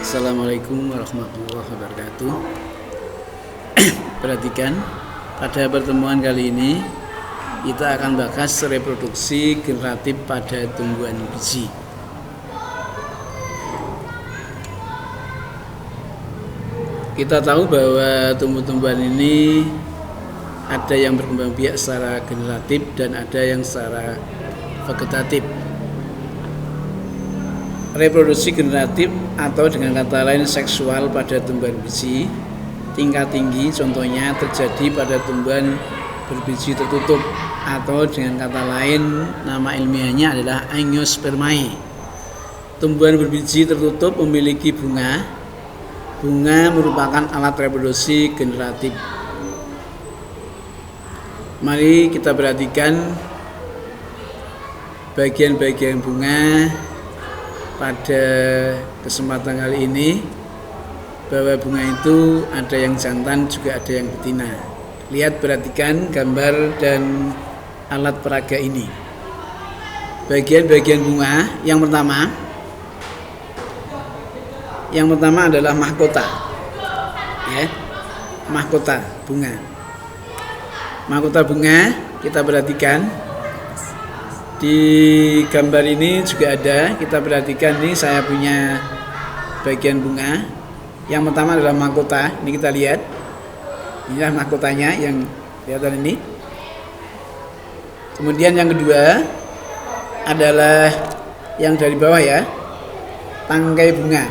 Assalamualaikum warahmatullahi wabarakatuh. Perhatikan, pada pertemuan kali ini kita akan bahas reproduksi generatif pada tumbuhan biji. Kita tahu bahwa tumbuh-tumbuhan ini ada yang berkembang biak secara generatif dan ada yang secara vegetatif. Reproduksi generatif atau dengan kata lain seksual pada tumbuhan biji tingkat tinggi contohnya terjadi pada tumbuhan berbiji tertutup atau dengan kata lain nama ilmiahnya adalah Angiospermae. Tumbuhan berbiji tertutup memiliki bunga. Bunga merupakan alat reproduksi generatif. Mari kita perhatikan bagian-bagian bunga pada kesempatan kali ini, bahwa bunga itu ada yang jantan juga ada yang betina. Lihat, perhatikan gambar dan alat peraga ini. Bagian-bagian bunga yang pertama adalah mahkota, ya, mahkota bunga. Mahkota bunga kita perhatikan. Di gambar ini juga ada, kita perhatikan nih, saya punya bagian bunga. Yang pertama adalah mahkota, ini kita lihat. Inilah mahkotanya yang kelihatan ini. Kemudian yang kedua adalah yang dari bawah ya, tangkai bunga.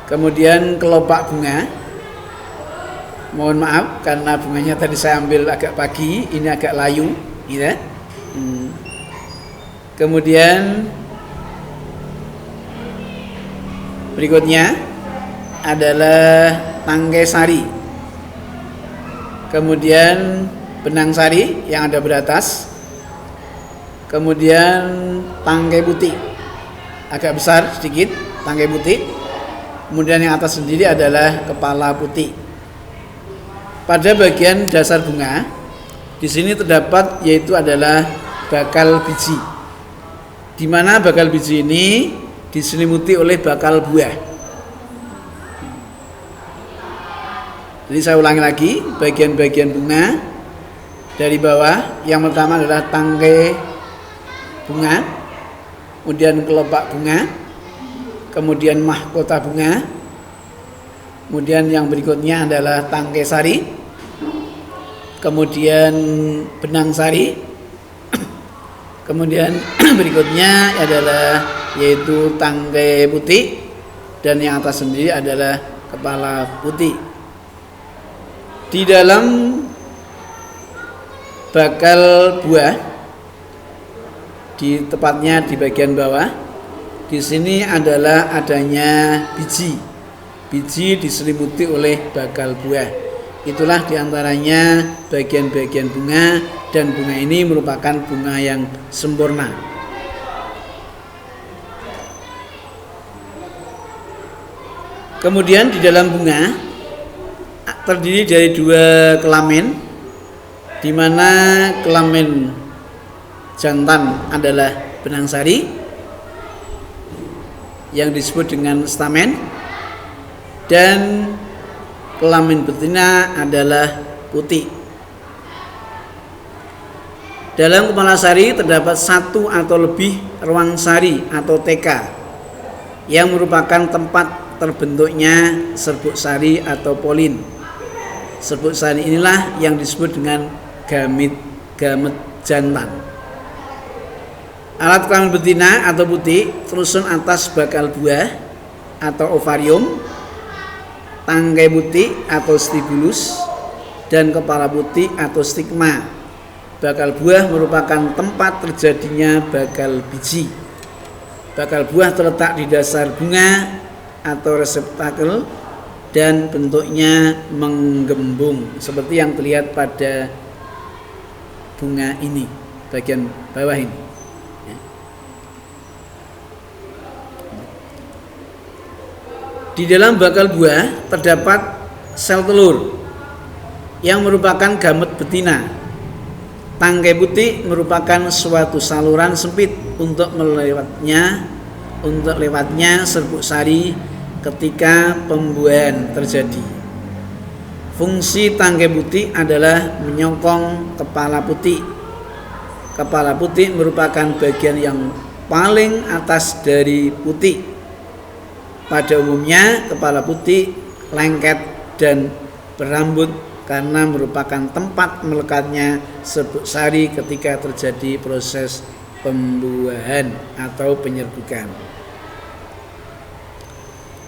Kemudian kelopak bunga. Mohon maaf karena bunganya tadi saya ambil agak pagi, ini agak layu, gitu ya. Kemudian berikutnya adalah tangkai sari. Kemudian benang sari yang ada beratas. Kemudian tangkai putih agak besar sedikit, tangkai putih. Kemudian yang atas sendiri adalah kepala putih. Pada bagian dasar bunga di sini terdapat yaitu adalah bakal biji, di mana bakal biji ini diselimuti oleh bakal buah. Jadi saya ulangi lagi, bagian-bagian bunga dari bawah, yang pertama adalah tangkai bunga, kemudian kelopak bunga, kemudian mahkota bunga, kemudian yang berikutnya adalah tangkai sari, kemudian benang sari, kemudian berikutnya adalah yaitu tangkai putih, dan yang atas sendiri adalah kepala putih. Di dalam bakal buah, di tepatnya di bagian bawah, di sini adalah adanya biji. Biji diselimuti oleh bakal buah. Itulah diantaranya bagian-bagian bunga, dan bunga ini merupakan bunga yang sempurna. Kemudian di dalam bunga terdiri dari dua kelamin, di mana kelamin jantan adalah benang sari yang disebut dengan stamen, dan kelamin betina adalah putih. Dalam kepala sari terdapat satu atau lebih ruang sari atau TK yang merupakan tempat terbentuknya serbuk sari atau polin. Serbuk sari inilah yang disebut dengan gamet jantan. Alat kelamin betina atau putih tersusun atas bakal buah atau ovarium, tangkai putih atau stibulus, dan kepala putih atau stigma. Bakal buah merupakan tempat terjadinya bakal biji. Bakal buah terletak di dasar bunga atau reseptakel dan bentuknya menggembung seperti yang terlihat pada bunga ini, bagian bawah ini. Di dalam bakal buah terdapat sel telur yang merupakan gamet betina. Tangkai putih merupakan suatu saluran sempit untuk lewatnya serbuk sari ketika pembuahan terjadi. Fungsi tangkai putih adalah menyokong kepala putih. Kepala putih merupakan bagian yang paling atas dari putih. Pada umumnya kepala putih lengket dan berambut karena merupakan tempat melekatnya serbuk sari ketika terjadi proses pembuahan atau penyerbukan.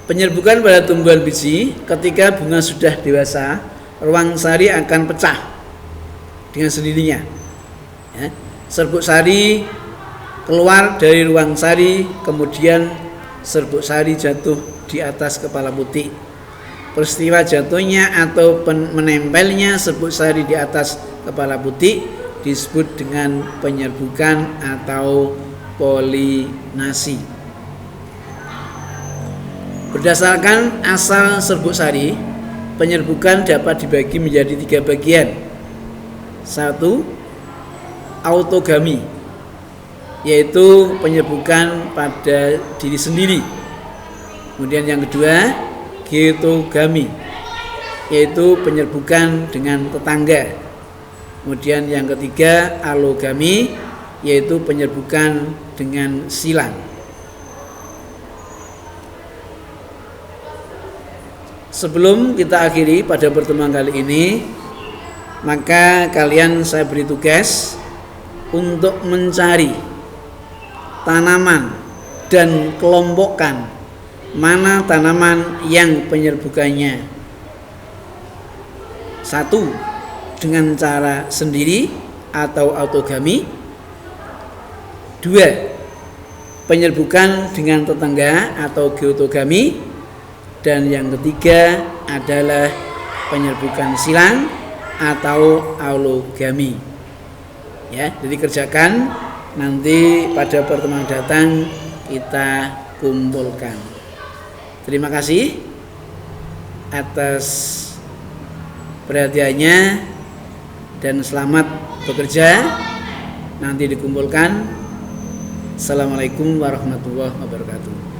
Penyerbukan pada tumbuhan biji, ketika bunga sudah dewasa, ruang sari akan pecah dengan sendirinya. Ya. Serbuk sari keluar dari ruang sari, kemudian serbuk sari jatuh di atas kepala putih. Peristiwa jatuhnya atau menempelnya serbuk sari di atas kepala putih disebut dengan penyerbukan atau polinasi. Berdasarkan asal serbuk sari, penyerbukan dapat dibagi menjadi 3 bagian. 1. Autogami, yaitu penyerbukan pada diri sendiri. Kemudian yang kedua, getogami, yaitu penyerbukan dengan tetangga. Kemudian yang ketiga, alogami, yaitu penyerbukan dengan silang. Sebelum kita akhiri pada pertemuan kali ini, maka kalian saya beri tugas untuk mencari tanaman dan kelompokkan mana tanaman yang penyerbukannya 1. dengan cara sendiri atau autogami. 2. Penyerbukan dengan tetangga atau geotogami. Dan yang ketiga adalah penyerbukan silang atau alogami. Ya, jadi kerjakan, nanti pada pertemuan datang kita kumpulkan. Terima kasih atas perhatiannya dan selamat bekerja. Nanti dikumpulkan. Assalamualaikum warahmatullahi wabarakatuh.